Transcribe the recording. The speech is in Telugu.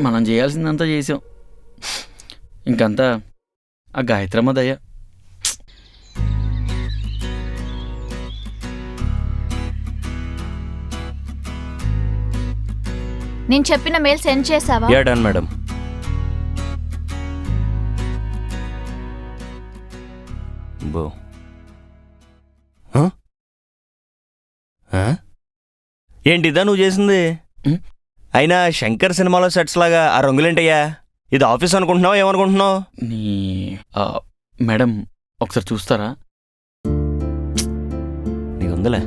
మనం చేయాల్సిందంతా చేసాం. ఇంకంతా ఆ గాయత్రమ్మ దయ. నేను చెప్పిన మెయిల్ సెండ్ చేసావా? Yeah done madam. బో ఏంటిదా నువ్వు చేసింది? అయినా శంకర్ సినిమాలో సెట్స్ లాగా ఆ రంగులేంటయ్యా? ఇది ఆఫీస్ అనుకుంటున్నావు, ఏమనుకుంటున్నావు? నీ మేడం ఒకసారి చూస్తారా? నీకు ఉందిలే.